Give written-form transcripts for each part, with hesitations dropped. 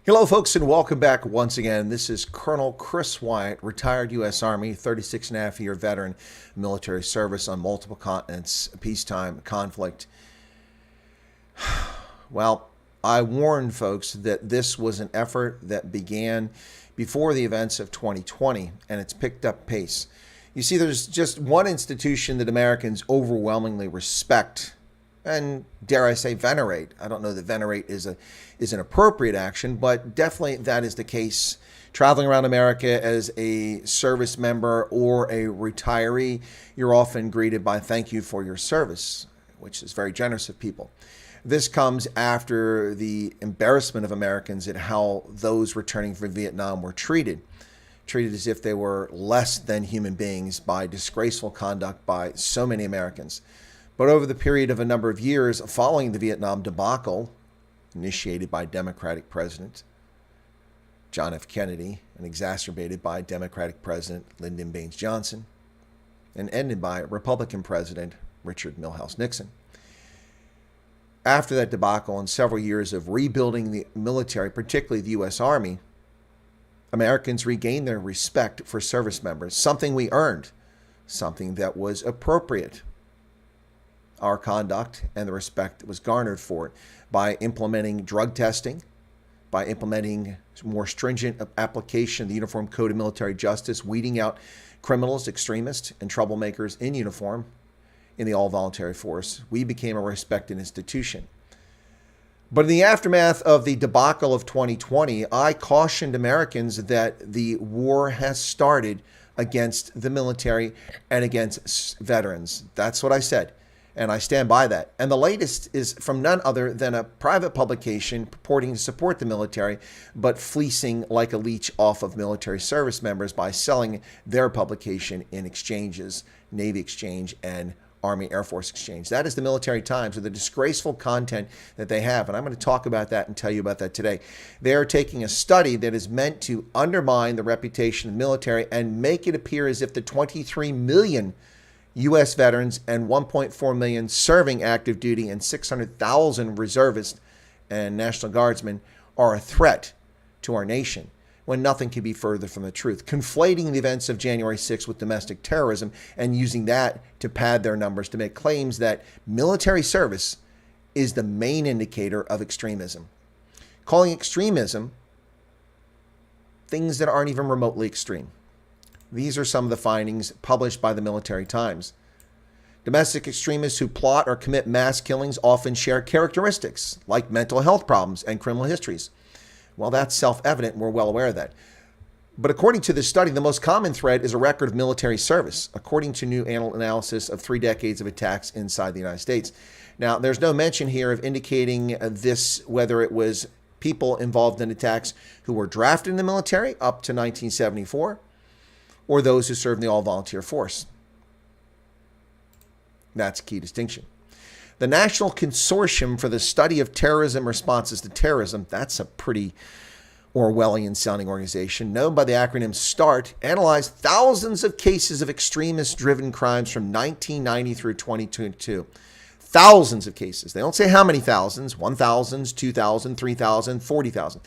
Hello, folks, and welcome back once again. This is Colonel Chris Wyatt, retired U.S. Army, 36-and-a-half-year veteran, military service on multiple continents, peacetime conflict. Well, I warned folks that this was an effort that began before the events of 2020, and it's picked up pace. You see, there's just one institution that Americans overwhelmingly respect and, dare I say, venerate. I don't know that venerate is an appropriate action, but definitely that is the case. Traveling around America as a service member or a retiree, you're often greeted by "thank you for your service," which is very generous of people. This comes after the embarrassment of Americans at how those returning from Vietnam were treated as if they were less than human beings by disgraceful conduct by so many Americans. But over the period of a number of years following the Vietnam debacle, initiated by Democratic President John F. Kennedy and exacerbated by Democratic President Lyndon Baines Johnson, and ended by Republican President Richard Milhouse Nixon. After that debacle and several years of rebuilding the military, particularly the U.S. Army, Americans regained their respect for service members, something we earned, something that was appropriate. Our conduct and the respect that was garnered for it by implementing drug testing, by implementing more stringent application of the Uniform Code of Military Justice, weeding out criminals, extremists, and troublemakers in uniform in the all-voluntary force. We became a respected institution. But in the aftermath of the debacle of 2020, I cautioned Americans that the war has started against the military and against veterans. That's what I said. And I stand by that. And the latest is from none other than a private publication purporting to support the military, but fleecing like a leech off of military service members by selling their publication in exchanges, Navy Exchange and Army Air Force Exchange. That is the Military Times, with the disgraceful content that they have. And I'm going to talk about that and tell you about that today. They are taking a study that is meant to undermine the reputation of the military and make it appear as if the 23 million U.S. veterans and 1.4 million serving active duty and 600,000 reservists and National Guardsmen are a threat to our nation, when nothing can be further from the truth. Conflating the events of January 6th with domestic terrorism and using that to pad their numbers to make claims that military service is the main indicator of extremism. Calling extremism things that aren't even remotely extreme. These are some of the findings published by the Military Times. Domestic extremists who plot or commit mass killings often share characteristics like mental health problems and criminal histories. Well, that's self-evident. We're well aware of that. But according to this study, the most common threat is a record of military service, according to new analysis of 3 decades of attacks inside the United States. Now, there's no mention here of indicating this, whether it was people involved in attacks who were drafted in the military up to 1974, or those who serve in the all-volunteer force. That's a key distinction. The National Consortium for the Study of Terrorism Responses to Terrorism, that's a pretty Orwellian-sounding organization, known by the acronym START, analyzed thousands of cases of extremist-driven crimes from 1990 through 2022. Thousands of cases. They don't say how many thousands, 1,000, 2,000, 3,000, 40,000.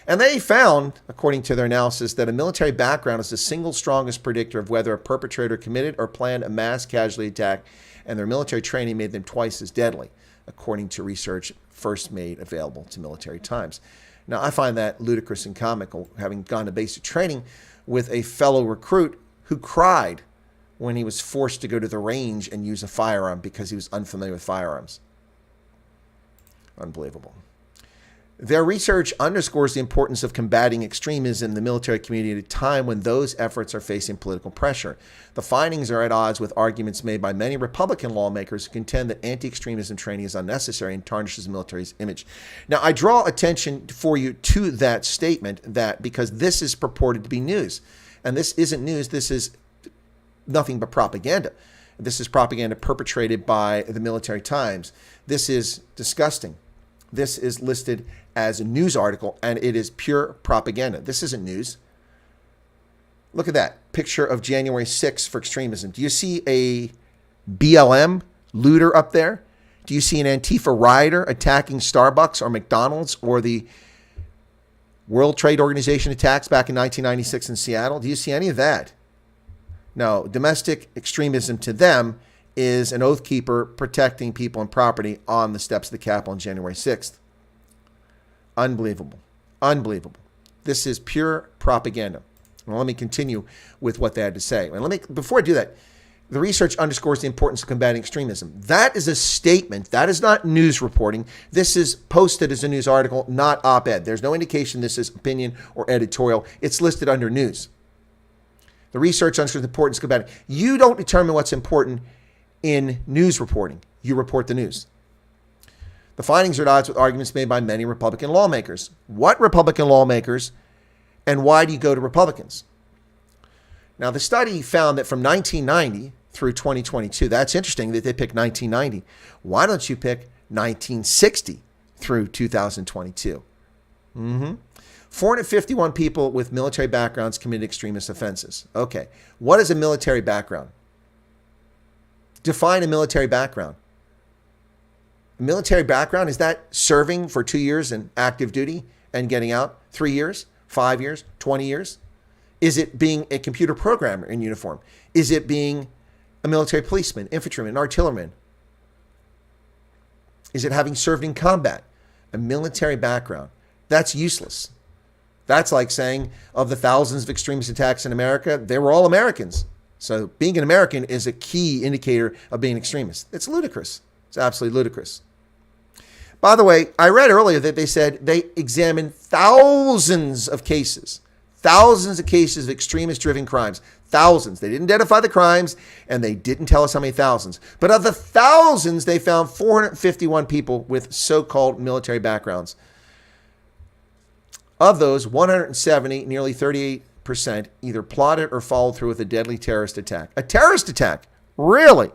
And they found, according to their analysis, that a military background is the single strongest predictor of whether a perpetrator committed or planned a mass casualty attack, and their military training made them twice as deadly, according to research first made available to Military Times. Now, I find that ludicrous and comical, having gone to basic training with a fellow recruit who cried when he was forced to go to the range and use a firearm because he was unfamiliar with firearms. Unbelievable. Their research underscores the importance of combating extremism in the military community at a time when those efforts are facing political pressure. The findings are at odds with arguments made by many Republican lawmakers who contend that anti-extremism training is unnecessary and tarnishes the military's image. Now, I draw attention for you to that statement because this is purported to be news. And this isn't news. This is nothing but propaganda. This is propaganda perpetrated by the Military Times. This is disgusting. This is listed as a news article, and it is pure propaganda. This isn't news. Look at that picture of January 6th for extremism. Do you see a BLM looter up there? Do you see an Antifa rioter attacking Starbucks or McDonald's or the World Trade Organization attacks back in 1996 in Seattle. Do you see any of that? No, domestic extremism to them is an oath keeper protecting people and property on the steps of the Capitol on January 6th. Unbelievable. Unbelievable. This is pure propaganda. Well, let me continue with what they had to say. And before I do that, the research underscores the importance of combating extremism. That is a statement. That is not news reporting. This is posted as a news article, not op-ed. There's no indication this is opinion or editorial. It's listed under news. The research underscores the importance of combating. You don't determine what's important in news reporting. You report the news. The findings are at odds with arguments made by many Republican lawmakers. What Republican lawmakers, and why do you go to Republicans? Now, the study found that from 1990 through 2022, that's interesting that they picked 1990. Why don't you pick 1960 through 2022? 451 people with military backgrounds committed extremist offenses. Okay, what is a military background? Define a military background. A military background, is that serving for 2 years in active duty and getting out? 3 years? 5 years? 20 years? Is it being a computer programmer in uniform? Is it being a military policeman, infantryman, artilleryman? Is it having served in combat? A military background. That's useless. That's like saying of the thousands of extremist attacks in America, they were all Americans. So being an American is a key indicator of being an extremist. It's ludicrous. It's absolutely ludicrous. By the way, I read earlier that they said they examined thousands of cases of extremist-driven crimes. Thousands. They didn't identify the crimes, and they didn't tell us how many thousands. But of the thousands, they found 451 people with so-called military backgrounds. Of those, 170, nearly 38%, either plotted or followed through with a deadly terrorist attack. A terrorist attack? Really?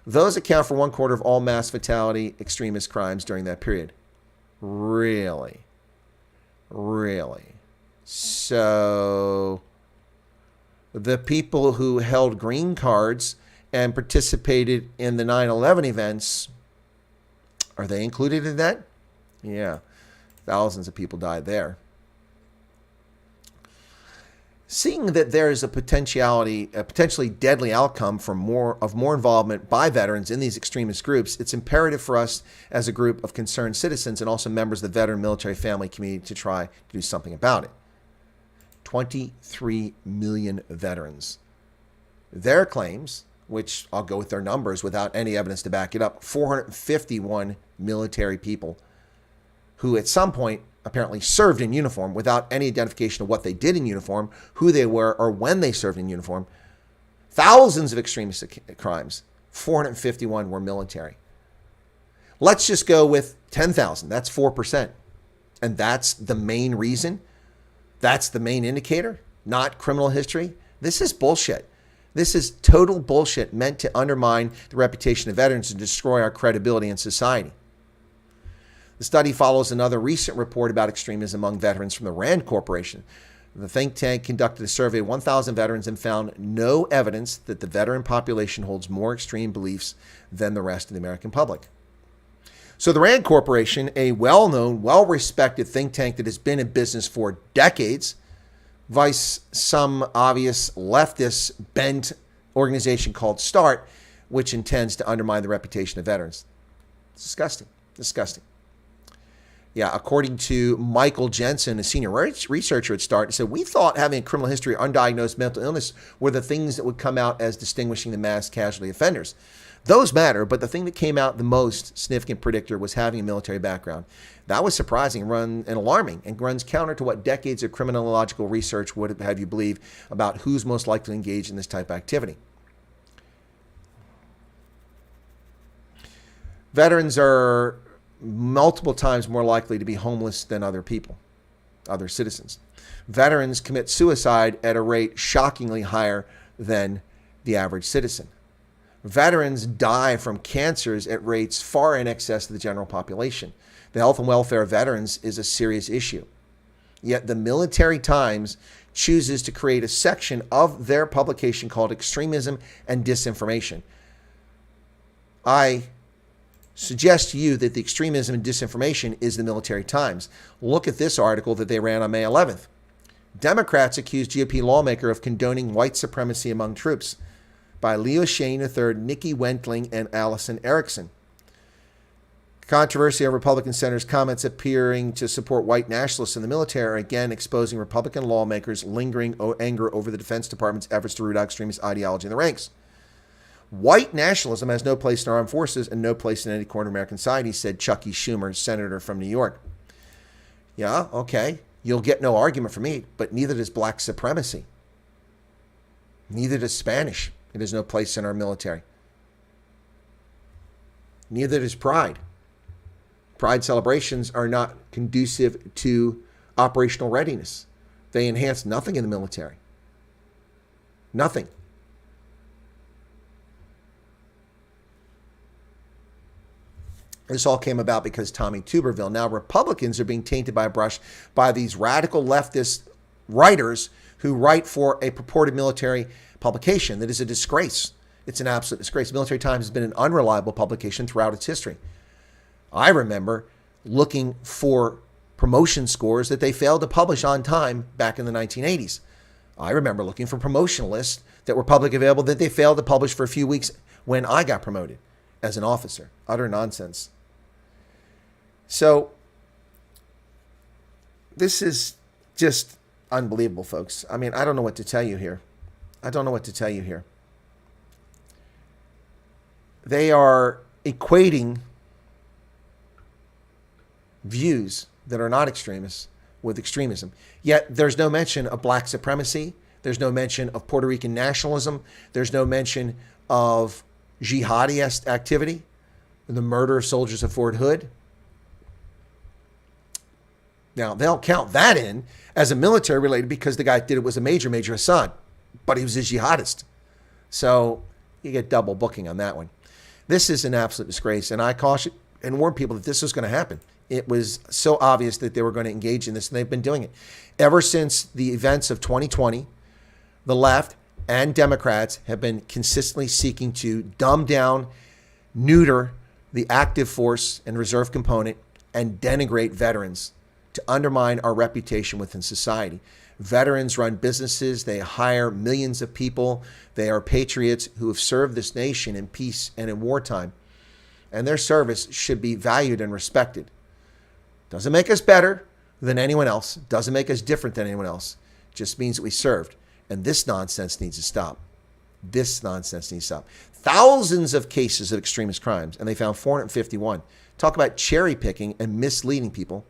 Those account for 1/4 of all mass fatality extremist crimes during that period. Really? Really? So the people who held green cards and participated in the 9/11 events, are they included in that? Yeah. Thousands of people died there. Seeing that there is a potentially deadly outcome from more involvement by veterans in these extremist groups, it's imperative for us as a group of concerned citizens and also members of the veteran military family community to try to do something about it. 23 million veterans. Their claims, which I'll go with their numbers without any evidence to back it up, 451 military people who at some point apparently served in uniform without any identification of what they did in uniform, who they were, or when they served in uniform. Thousands of extremist crimes. 451 were military. Let's just go with 10,000. That's 4%. And that's the main reason. That's the main indicator, not criminal history. This is bullshit. This is total bullshit meant to undermine the reputation of veterans and destroy our credibility in society. The study follows another recent report about extremism among veterans from the RAND Corporation. The think tank conducted a survey of 1,000 veterans and found no evidence that the veteran population holds more extreme beliefs than the rest of the American public. So the RAND Corporation, a well-known, well-respected think tank that has been in business for decades, vice some obvious leftist bent organization called START, which intends to undermine the reputation of veterans. It's disgusting. Disgusting. Yeah, according to Michael Jensen, a senior researcher at START, he said, we thought having a criminal history or undiagnosed mental illness were the things that would come out as distinguishing the mass casualty offenders. Those matter, but the thing that came out the most significant predictor was having a military background. That was surprising and alarming and runs counter to what decades of criminological research would have you believe about who's most likely to engage in this type of activity. Veterans are multiple times more likely to be homeless than other people, other citizens. Veterans commit suicide at a rate shockingly higher than the average citizen. Veterans die from cancers at rates far in excess of the general population. The health and welfare of veterans is a serious issue. Yet the Military Times chooses to create a section of their publication called Extremism and Disinformation. I suggest to you that the extremism and disinformation is the Military Times. Look at this article that they ran on May 11th. Democrats accuse GOP lawmaker of condoning white supremacy among troops, by Leo Shane III, Nikki Wentling, and Allison Erickson. Controversy over Republican senators' comments appearing to support white nationalists in the military are again exposing Republican lawmakers' lingering anger over the Defense Department's efforts to root out extremist ideology in the ranks. White nationalism has no place in our armed forces and no place in any corner of American society, said Chucky Schumer, senator from New York. Yeah, okay, you'll get no argument from me, but neither does black supremacy. Neither does Spanish. It has no place in our military. Neither does pride. Pride celebrations are not conducive to operational readiness. They enhance nothing in the military. Nothing. This all came about because Tommy Tuberville. Now Republicans are being tainted by a brush by these radical leftist writers who write for a purported military publication that is a disgrace. It's an absolute disgrace. Military Times has been an unreliable publication throughout its history. I remember looking for promotion scores that they failed to publish on time back in the 1980s. I remember looking for promotion lists that were publicly available that they failed to publish for a few weeks when I got promoted as an officer. Utter nonsense. So this is just unbelievable, folks. I mean, I don't know what to tell you here. They are equating views that are not extremists with extremism. Yet there's no mention of black supremacy. There's no mention of Puerto Rican nationalism. There's no mention of jihadi activity, the murder of soldiers at Fort Hood. Now, they'll count that in as a military related because the guy that did it was a Major Hassan, but he was a jihadist. So you get double booking on that one. This is an absolute disgrace, and I caution and warn people that this was going to happen. It was so obvious that they were going to engage in this, and they've been doing it. Ever since the events of 2020, the left and Democrats have been consistently seeking to dumb down, neuter the active force and reserve component, and denigrate veterans to undermine our reputation within society. Veterans run businesses. They hire millions of people. They are patriots who have served this nation in peace and in wartime. And their service should be valued and respected. Doesn't make us better than anyone else. Doesn't make us different than anyone else. Just means that we served. And this nonsense needs to stop. This nonsense needs to stop. Thousands of cases of extremist crimes, and they found 451. Talk about cherry picking and misleading people.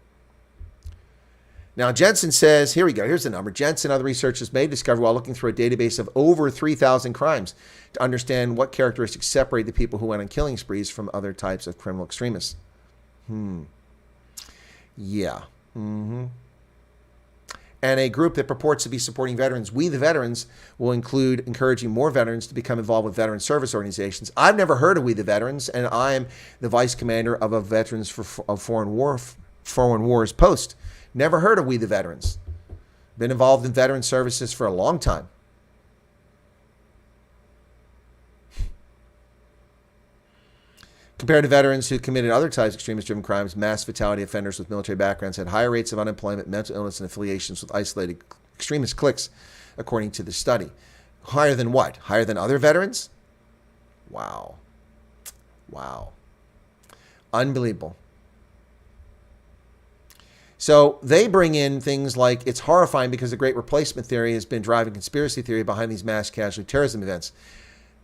Now, Jensen says, here we go. Here's the number. Jensen and other researchers made discovery while looking through a database of over 3,000 crimes to understand what characteristics separate the people who went on killing sprees from other types of criminal extremists. Yeah. And a group that purports to be supporting veterans, We the Veterans, will include encouraging more veterans to become involved with veteran service organizations. I've never heard of We the Veterans, and I am the vice commander of a Veterans of Foreign Wars post. Never heard of We the Veterans. Been involved in veteran services for a long time. Compared to veterans who committed other types of extremist-driven crimes, mass fatality offenders with military backgrounds had higher rates of unemployment, mental illness, and affiliations with isolated extremist cliques, according to the study. Higher than what? Higher than other veterans? Wow. Unbelievable. So they bring in things like it's horrifying because the Great Replacement theory has been driving conspiracy theory behind these mass casualty terrorism events.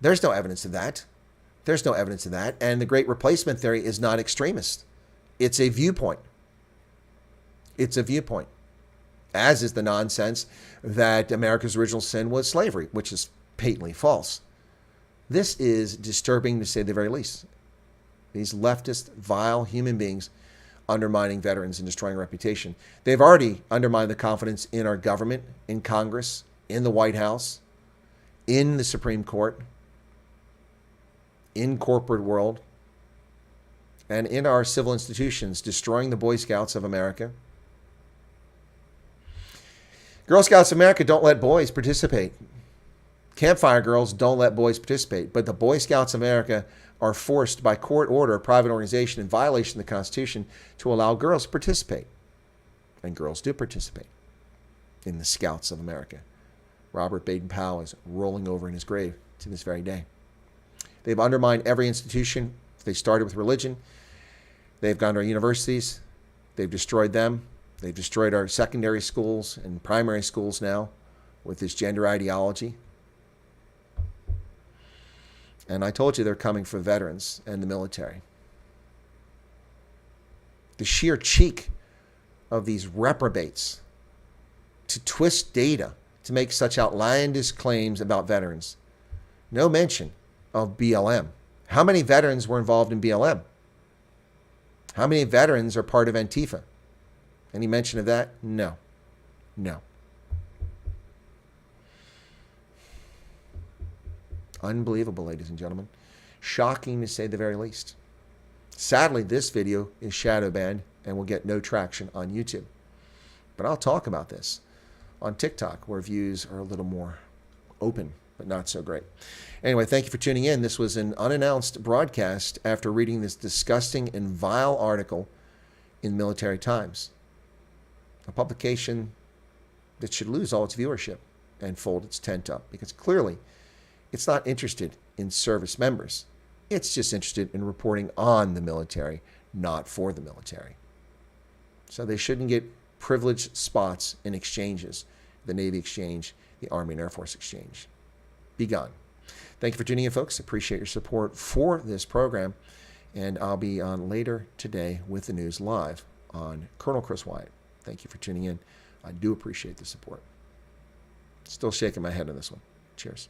There's no evidence of that. And the Great Replacement theory is not extremist. It's a viewpoint. As is the nonsense that America's original sin was slavery, which is patently false. This is disturbing to say the very least. These leftist, vile human beings undermining veterans and destroying reputation. They've already undermined the confidence in our government, in Congress, in the White House, in the Supreme Court, in corporate world, and in our civil institutions, destroying the Boy Scouts of America. Girl Scouts of America don't let boys participate. Campfire girls don't let boys participate, but the Boy Scouts of America are forced by court order, a private organization in violation of the Constitution, to allow girls to participate. And girls do participate in the Scouts of America. Robert Baden-Powell is rolling over in his grave to this very day. They've undermined every institution. They started with religion. They've gone to our universities. They've destroyed them. They've destroyed our secondary schools and primary schools now with this gender ideology. And I told you they're coming for veterans and the military. The sheer cheek of these reprobates to twist data to make such outlandish claims about veterans. No mention of BLM. How many veterans were involved in BLM? How many veterans are part of Antifa? Any mention of that? No. No. Unbelievable, ladies and gentlemen. Shocking to say the very least. Sadly, this video is shadow banned and will get no traction on YouTube. But I'll talk about this on TikTok, where views are a little more open, but not so great. Anyway, thank you for tuning in. This was an unannounced broadcast after reading this disgusting and vile article in Military Times, a publication that should lose all its viewership and fold its tent up, because clearly it's not interested in service members. It's just interested in reporting on the military, not for the military. So they shouldn't get privileged spots in exchanges, the Navy exchange, the Army and Air Force exchange. Be gone. Thank you for tuning in, folks. Appreciate your support for this program. And I'll be on later today with the news live on Colonel Chris Wyatt. Thank you for tuning in. I do appreciate the support. Still shaking my head on this one. Cheers.